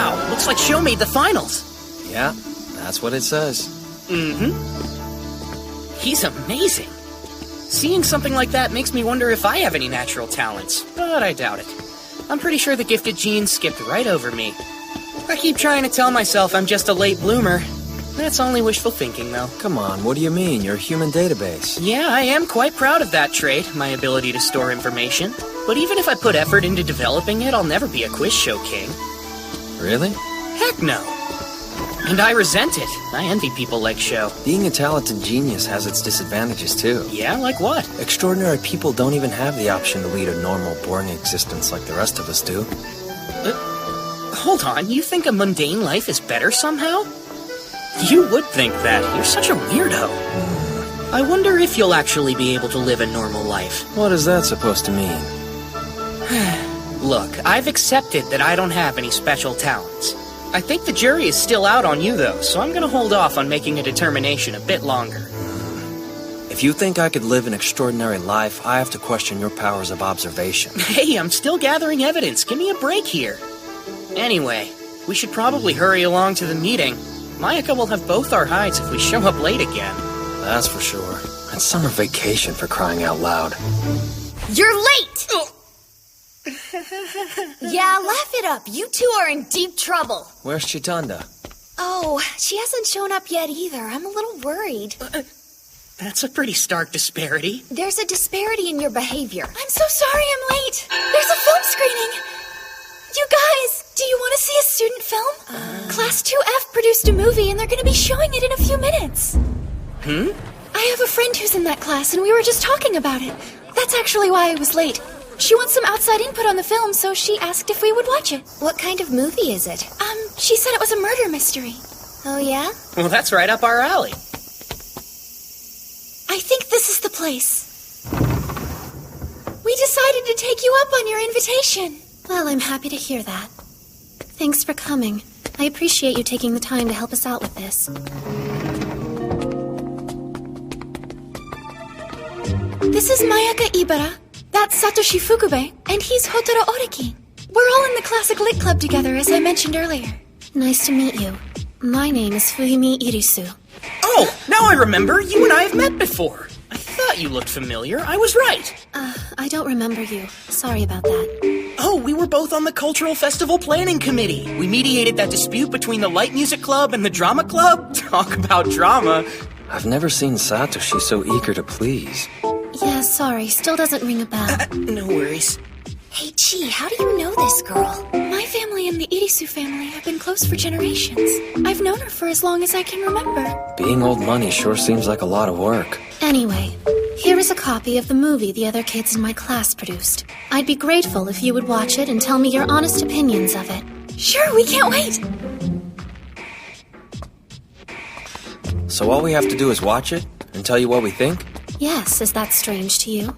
Wow, looks like Sho made the finals. Yeah, that's what it says. Mm-hmm. He's amazing. Seeing something like that makes me wonder if I have any natural talents, but I doubt it. I'm pretty sure the gifted genes skipped right over me. I keep trying to tell myself I'm just a late bloomer. That's only wishful thinking, though. Come on, what do you mean? You're a human database. Yeah, I am quite proud of that trait, my ability to store information. But even if I put effort into developing it, I'll never be a quiz show king. Really? Heck no. And I resent it. I envy people like Sho. Being a talented genius has its disadvantages, too. Yeah, like what? Extraordinary people don't even have the option to lead a normal, boring existence like the rest of us do. Hold on, you think a mundane life is better somehow? You would think that. You're such a weirdo. I wonder if you'll actually be able to live a normal life. What is that supposed to mean? Look, I've accepted that I don't have any special talents. I think the jury is still out on you, though, so I'm gonna hold off on making a determination a bit longer. If you think I could live an extraordinary life, I have to question your powers of observation. Hey, I'm still gathering evidence. Give me a break here. Anyway, we should probably hurry along to the meeting. Mayaka will have both our hides if we show up late again. That's for sure. It's summer vacation, for crying out loud. You're late! Yeah, laugh it up. You two are in deep trouble. Where's Chitanda? Oh, she hasn't shown up yet either. I'm a little worried. That's a pretty stark disparity. There's a disparity in your behavior. I'm so sorry I'm late. There's a film screening. You guys, do you want to see a student film? Class 2F produced a movie and they're going to be showing it in a few minutes. I have a friend who's in that class and we were just talking about it. That's actually why I was late. She wants some outside input on the film, so she asked if we would watch it. What kind of movie is it? She said it was a murder mystery. Oh, yeah? Well, that's right up our alley. I think this is the place. We decided to take you up on your invitation. Well, I'm happy to hear that. Thanks for coming. I appreciate you taking the time to help us out with this. This is Mayaka Ibara. That's Satoshi Fukube. And he's Hotaru Oriki. We're all in the Classic Lit Club together, as I mentioned earlier. Nice to meet you. My name is Fuyumi Irisu. Oh, now I remember. You and I have met before. I thought you looked familiar. I was right. I don't remember you. Sorry about that. Oh, we were both on the Cultural Festival Planning Committee. We mediated that dispute between the Light Music Club and the Drama Club. Talk about drama. I've never seen Satoshi so eager to please. Yeah, sorry. Still doesn't ring a bell. No worries. Hey, Chi, how do you know this girl? My family and the Irisu family have been close for generations. I've known her for as long as I can remember. Being old money sure seems like a lot of work. Anyway, here is a copy of the movie the other kids in my class produced. I'd be grateful if you would watch it and tell me your honest opinions of it. Sure, we can't wait! So all we have to do is watch it and tell you what we think? Yes, is that strange to you?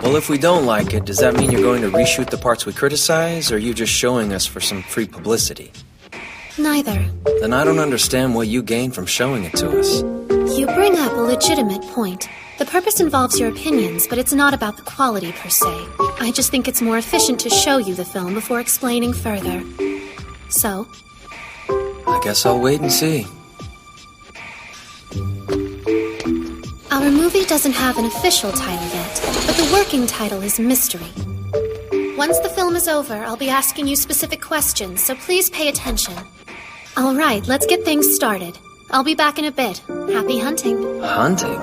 Well, if we don't like it, does that mean you're going to reshoot the parts we criticize, or are you just showing us for some free publicity? Neither. Then I don't understand what you gain from showing it to us. You bring up a legitimate point. The purpose involves your opinions, but it's not about the quality per se. I just think it's more efficient to show you the film before explaining further. So? I guess I'll wait and see. Our movie doesn't have an official title yet, but the working title is Mystery. Once the film is over, I'll be asking you specific questions, so please pay attention. All right, let's get things started. I'll be back in a bit. Happy hunting. Hunting?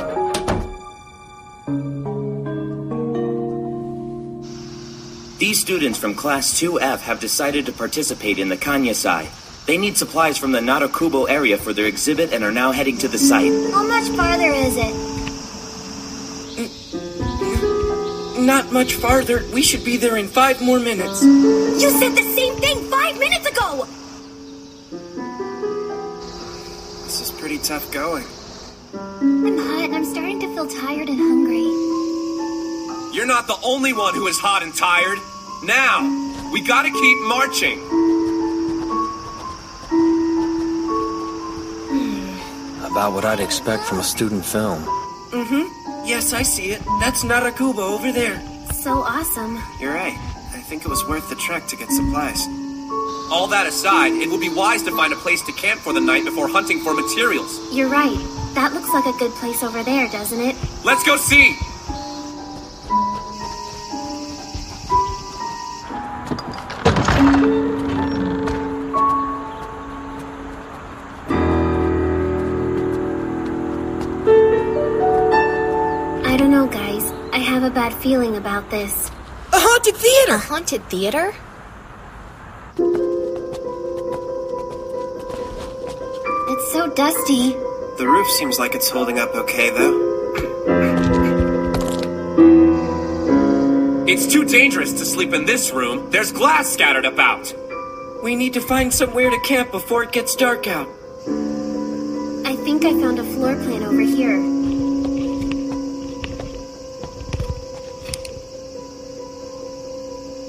These students from Class 2F have decided to participate in the Kanyasai. They need supplies from the Narakubo area for their exhibit and are now heading to the site. How much farther is it? Not much farther. We should be there in 5 more minutes. You said the same thing 5 minutes ago! This is pretty tough going. I'm hot and I'm starting to feel tired and hungry. You're not the only one who is hot and tired. Now, we gotta keep marching. About what I'd expect from a student film. Yes, I see it. That's Narakubo over there. So awesome. You're right. I think it was worth the trek to get supplies. All that aside, it would be wise to find a place to camp for the night before hunting for materials. You're right. That looks like a good place over there, doesn't it? Let's go see! I don't know, guys. I have a bad feeling about this. A haunted theater! A haunted theater? It's so dusty. The roof seems like it's holding up okay, though. It's too dangerous to sleep in this room. There's glass scattered about. We need to find somewhere to camp before it gets dark out. I think I found a floor plan over here.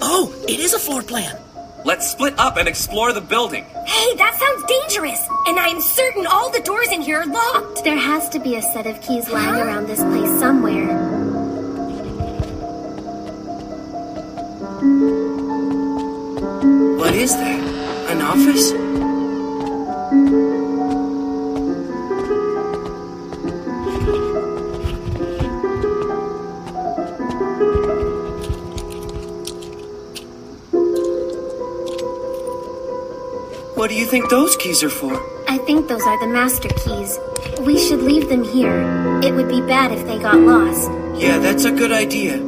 Oh, it is a floor plan. Let's split up and explore the building. Hey, that sounds dangerous! And I'm certain all the doors in here are locked! There has to be a set of keys lying around this place somewhere. What is that? An office? What do you think those keys are for? I think those are the master keys. We should leave them here. It would be bad if they got lost. Yeah, that's a good idea.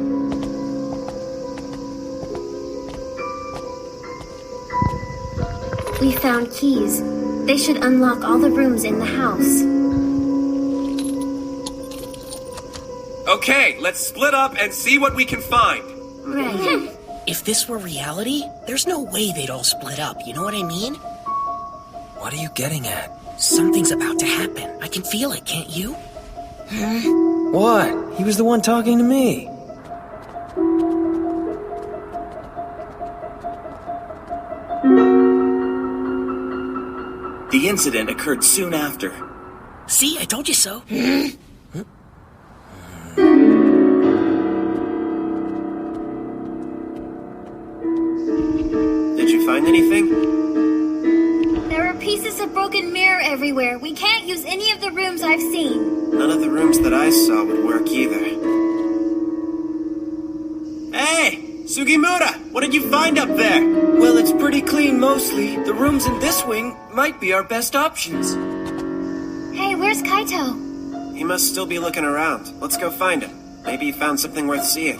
We found keys. They should unlock all the rooms in the house. Okay, let's split up and see what we can find. Right. If this were reality, there's no way they'd all split up, you know what I mean? What are you getting at? Something's about to happen. I can feel it, can't you? What? He was the one talking to me. The incident occurred soon after. See, I told you so. Did you find anything? There are pieces of broken mirror everywhere. We can't use any of the rooms I've seen. None of the rooms that I saw would work either. Hey! Sugimura! What did you find up there? Well, it's pretty clean mostly. The rooms in this wing might be our best options. Hey, where's Kaito? He must still be looking around. Let's go find him. Maybe he found something worth seeing.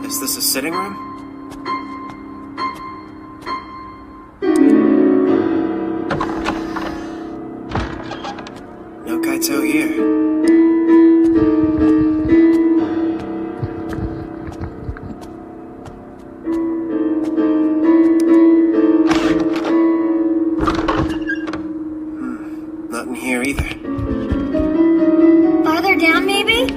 Is this a sitting room? No Kaito here. Not in here either. Farther down, maybe?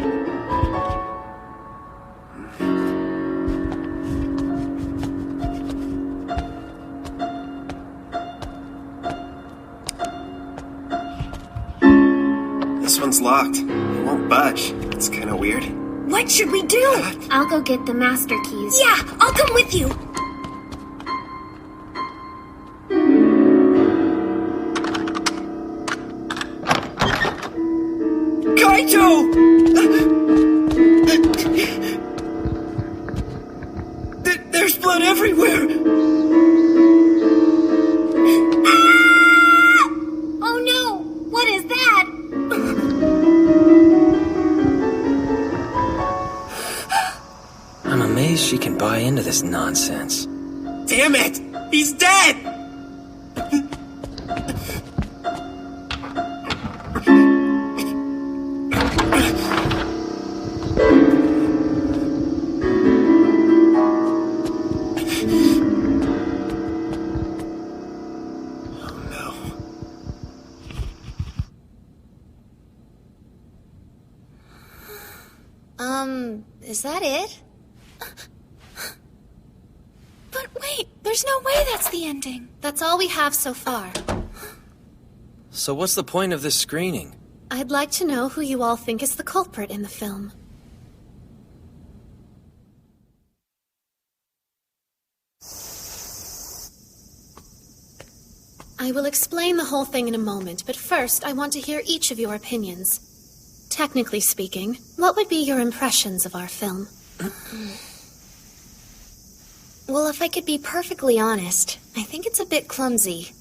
This one's locked. It won't budge. It's kind of weird. What should we do? I'll go get the master keys. Yeah, I'll come with you. Kaito! There's blood everywhere! Oh no! What is that? I'm amazed she can buy into this nonsense. Damn it! He's dead! Is that it? But wait, there's no way that's the ending. That's all we have so far. So what's the point of this screening? I'd like to know who you all think is the culprit in the film. I will explain the whole thing in a moment, but first I want to hear each of your opinions. Technically speaking, what would be your impressions of our film? Well, if I could be perfectly honest, I think it's a bit clumsy.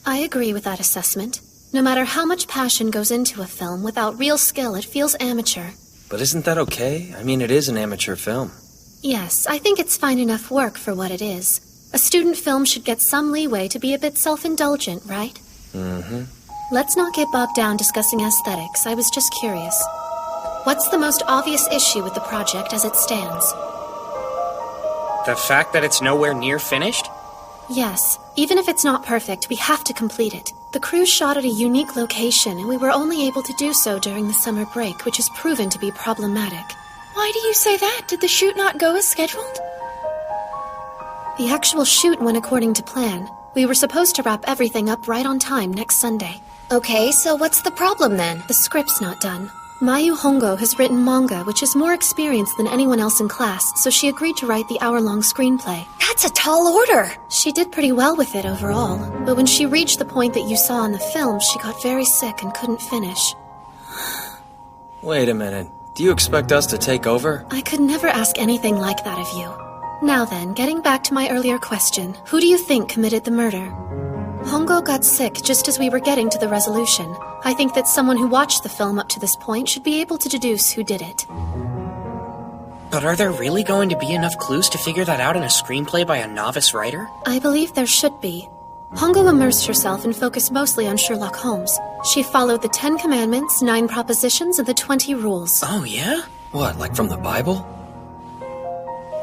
I agree with that assessment. No matter how much passion goes into a film, without real skill, it feels amateur. But isn't that okay? I mean, it is an amateur film. Yes, I think it's fine enough work for what it is. A student film should get some leeway to be a bit self-indulgent, right? Mm-hmm. Let's not get bogged down discussing aesthetics. I was just curious. What's the most obvious issue with the project as it stands? The fact that it's nowhere near finished? Yes. Even if it's not perfect, we have to complete it. The crew shot at a unique location, and we were only able to do so during the summer break, which has proven to be problematic. Why do you say that? Did the shoot not go as scheduled? The actual shoot went according to plan. We were supposed to wrap everything up right on time next Sunday. Okay, so what's the problem then? The script's not done. Mayu Hongo has written manga, which is more experienced than anyone else in class, so she agreed to write the hour-long screenplay. That's a tall order! She did pretty well with it overall, but when she reached the point that you saw in the film, she got very sick and couldn't finish. Wait a minute. Do you expect us to take over? I could never ask anything like that of you. Now then, getting back to my earlier question, who do you think committed the murder? Hongo got sick just as we were getting to the resolution. I think that someone who watched the film up to this point should be able to deduce who did it. But are there really going to be enough clues to figure that out in a screenplay by a novice writer? I believe there should be. Hongo immersed herself and focused mostly on Sherlock Holmes. She followed the 10 Commandments, 9 Propositions, and the 20 Rules. Oh, yeah? What, like from the Bible?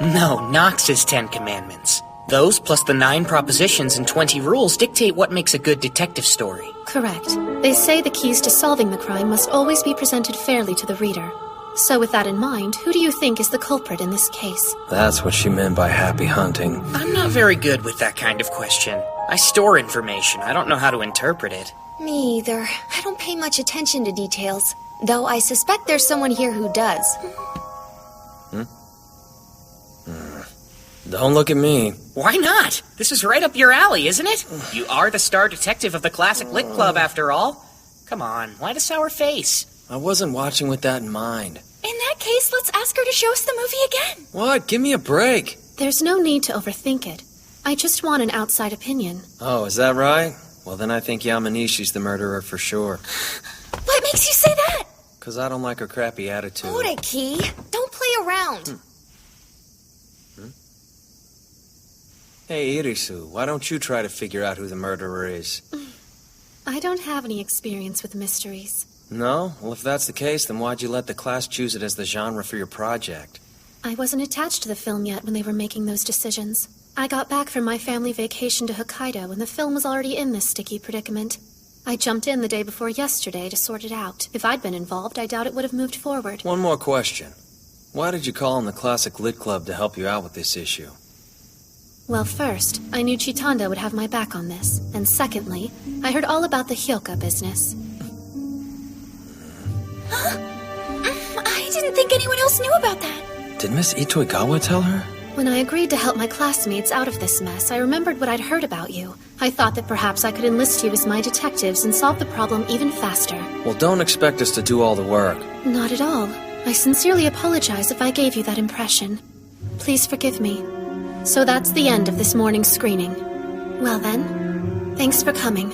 No, Knox's 10 Commandments. Those, plus the 9 Propositions and 20 Rules, dictate what makes a good detective story. Correct. They say the keys to solving the crime must always be presented fairly to the reader. So with that in mind, who do you think is the culprit in this case? That's what she meant by happy hunting. I'm not very good with that kind of question. I store information. I don't know how to interpret it. Me either. I don't pay much attention to details. Though I suspect there's someone here who does. Don't look at me. Why not? This is right up your alley, isn't it? You are the star detective of the Classic Lit Club, after all. Come on, why the sour face? I wasn't watching with that in mind. In that case, let's ask her to show us the movie again. What? Give me a break. There's no need to overthink it. I just want an outside opinion. Oh, is that right? Well, then I think Yamanishi's the murderer for sure. What makes you say that? 'Cause I don't like her crappy attitude. Hold it, Key. Don't play around. Hey, Irisu, why don't you try to figure out who the murderer is? I don't have any experience with mysteries. No? Well, if that's the case, then why'd you let the class choose it as the genre for your project? I wasn't attached to the film yet when they were making those decisions. I got back from my family vacation to Hokkaido and the film was already in this sticky predicament. I jumped in the day before yesterday to sort it out. If I'd been involved, I doubt it would have moved forward. One more question. Why did you call on the Classic Lit Club to help you out with this issue? Well, first, I knew Chitanda would have my back on this. And secondly, I heard all about the Hyouka business. I didn't think anyone else knew about that. Did Miss Itoigawa tell her? When I agreed to help my classmates out of this mess, I remembered what I'd heard about you. I thought that perhaps I could enlist you as my detectives and solve the problem even faster. Well, don't expect us to do all the work. Not at all. I sincerely apologize if I gave you that impression. Please forgive me. So that's the end of this morning's screening. Well then, thanks for coming.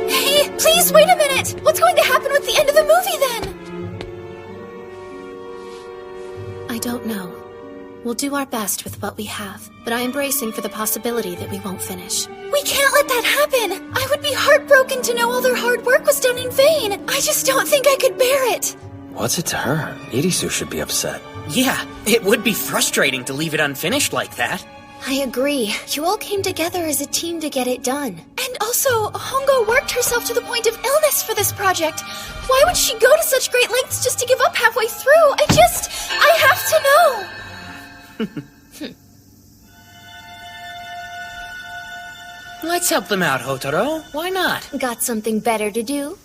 Hey, please wait a minute! What's going to happen with the end of the movie then? I don't know. We'll do our best with what we have, but I am bracing for the possibility that we won't finish. We can't let that happen! I would be heartbroken to know all their hard work was done in vain! I just don't think I could bear it! What's it to her? Irisu should be upset. Yeah, it would be frustrating to leave it unfinished like that. I agree. You all came together as a team to get it done. And also, Hongo worked herself to the point of illness for this project. Why would she go to such great lengths just to give up halfway through? I have to know! Let's help them out, Hotaro. Why not? Got something better to do?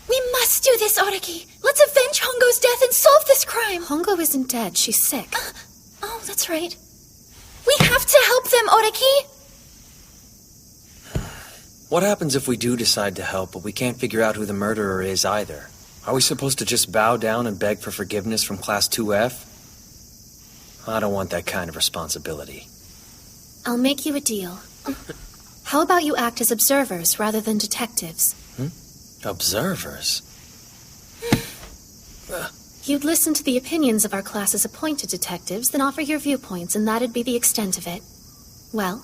We must do this, Araki. Let's avenge Hongo's death and solve this crime. Hongo isn't dead. She's sick. Oh, that's right. We have to help them, Araki. What happens if we do decide to help, but we can't figure out who the murderer is either? Are we supposed to just bow down and beg for forgiveness from Class 2F? I don't want that kind of responsibility. I'll make you a deal. How about you act as observers rather than detectives? Observers? You'd listen to the opinions of our class's appointed detectives, then offer your viewpoints, and that'd be the extent of it. Well?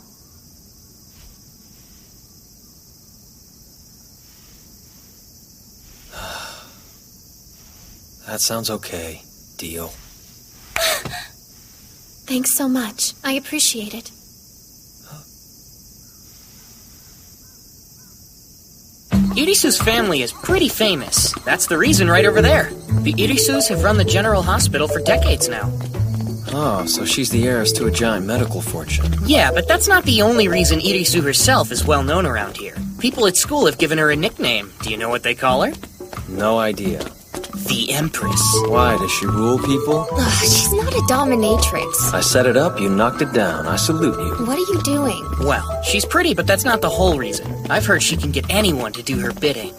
That sounds okay. Deal. Thanks so much. I appreciate it. Irisu's family is pretty famous. That's the reason right over there. The Irisus have run the general hospital for decades now. Oh, so she's the heiress to a giant medical fortune. Yeah, but that's not the only reason Irisu herself is well known around here. People at school have given her a nickname. Do you know what they call her? No idea. The Empress. Why, does she rule people? Ugh, she's not a dominatrix. I set it up, you knocked it down. I salute you. What are you doing? Well, she's pretty, but that's not the whole reason. I've heard she can get anyone to do her bidding.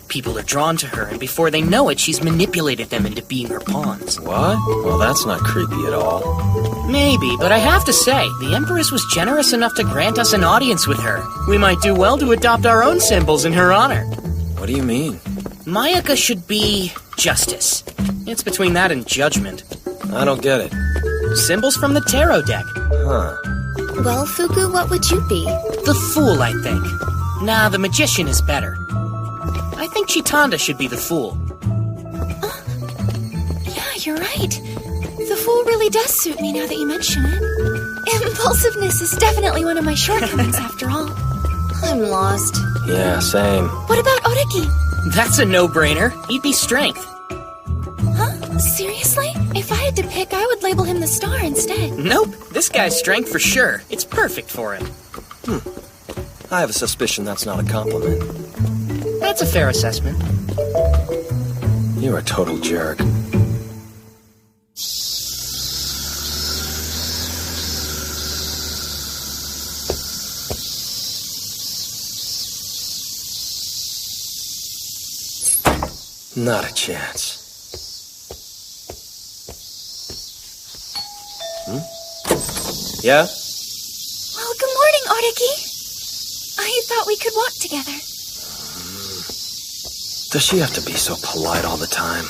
People are drawn to her, and before they know it, she's manipulated them into being her pawns. What? Well, that's not creepy at all. Maybe, but I have to say, the Empress was generous enough to grant us an audience with her. We might do well to adopt our own symbols in her honor. What do you mean? Mayaka should be justice. It's between that and judgment. I don't get it. Symbols from the tarot deck. Huh. Well, Fuku, what would you be? The Fool, I think. Nah, the Magician is better. I think Chitanda should be the Fool. Yeah, you're right. The Fool really does suit me now that you mention it. Impulsiveness is definitely one of my shortcomings after all. I'm lost. Yeah, same. What about Oreki? That's a no-brainer. He'd be Strength. Huh? Seriously? If I had to pick, I would label him the Star instead. Nope. This guy's Strength for sure. It's perfect for him. I have a suspicion that's not a compliment. That's a fair assessment. You're a total jerk. Not a chance. Yeah? Well, good morning, Oreki. I thought we could walk together. Does she have to be so polite all the time?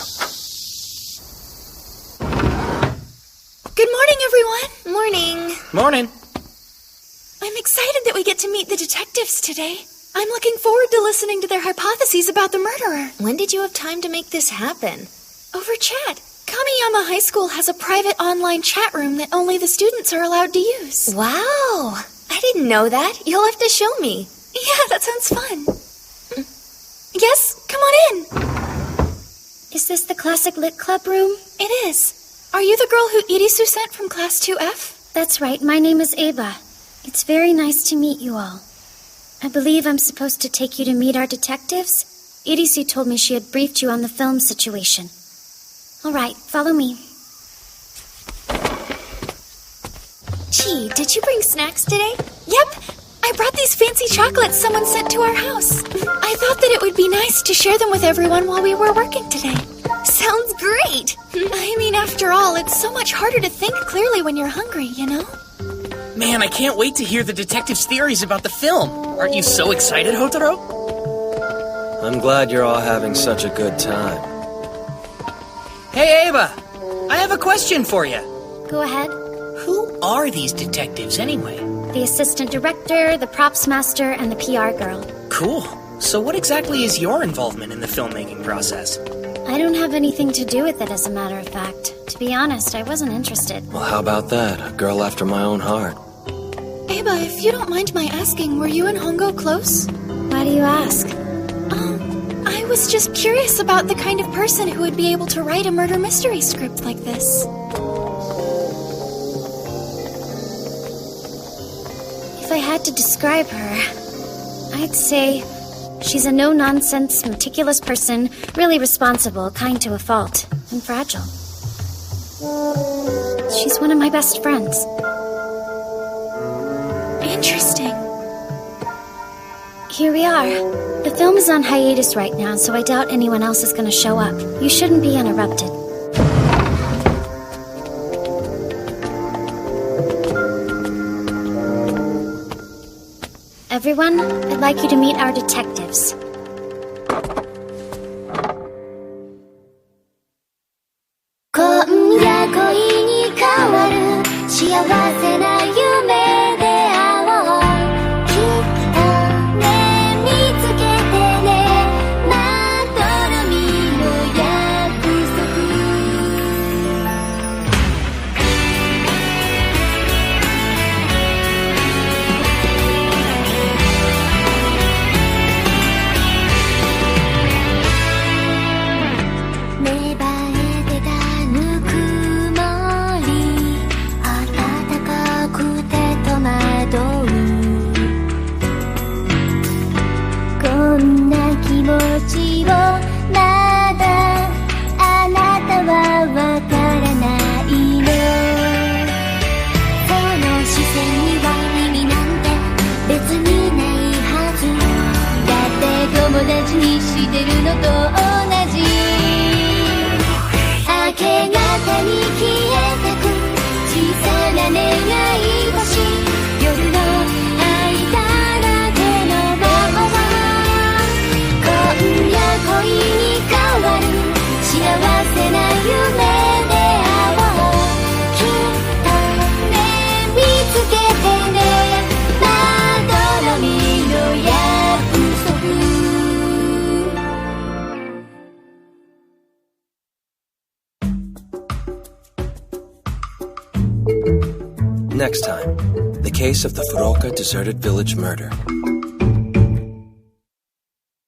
Good morning, everyone. Morning. Morning. I'm excited that we get to meet the detectives today. I'm looking forward to listening to their hypotheses about the murderer. When did you have time to make this happen? Over chat. Kamiyama High School has a private online chat room that only the students are allowed to use. Wow. I didn't know that. You'll have to show me. Yeah, that sounds fun. Yes, come on in. Is this the Classic Lit Club room? It is. Are you the girl who Irisu sent from Class 2F? That's right, my name is Aba. It's very nice to meet you all. I believe I'm supposed to take you to meet our detectives. Irisu told me she had briefed you on the film situation. All right, follow me. Gee, did you bring snacks today? Yep. I brought these fancy chocolates someone sent to our house. I thought that it would be nice to share them with everyone while we were working today. Sounds great. I mean, after all, it's so much harder to think clearly when you're hungry, you know? Man, I can't wait to hear the detectives' theories about the film. Aren't you so excited, Hotaro? I'm glad you're all having such a good time. Hey, Aba. I have a question for you. Go ahead. Who are these detectives anyway? The assistant director, the props master, and the PR girl. Cool. So what exactly is your involvement in the filmmaking process? I don't have anything to do with it, as a matter of fact. To be honest, I wasn't interested. Well, how about that? A girl after my own heart. Aba, if you don't mind my asking, were you and Hongo close? Why do you ask? I was just curious about the kind of person who would be able to write a murder mystery script like this. If I had had to describe her, I'd say she's a no-nonsense, meticulous person, really responsible, kind to a fault, and fragile. She's one of my best friends. Interesting. Here we are. The film is on hiatus right now, so I doubt anyone else is going to show up. You shouldn't be interrupted. Everyone, I'd like you to meet our detectives. Next time, the case of the Furuoka deserted village murder.